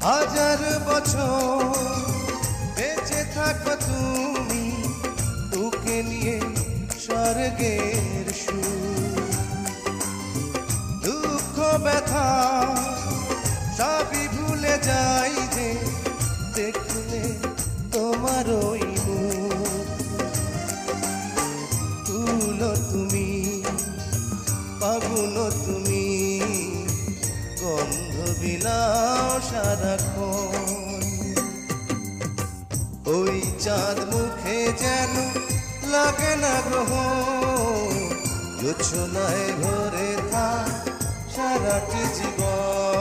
হাজার বছর বেঁচে থাকো তুমি, তোকে নিয়ে স্বর্গের সুর। দুঃখ ব্যথা সবই ভুলে যাই যে দেখলে তোমার ওই মুখ। তুলো তুমি, ফাগুন তুমি, গন্ধ বিলাও সারাক্ষণ। ওই চাঁদ মুখে যেন লাগে না গ্রহণ, জোছনায় ভরে থাক সারাটি জীবন।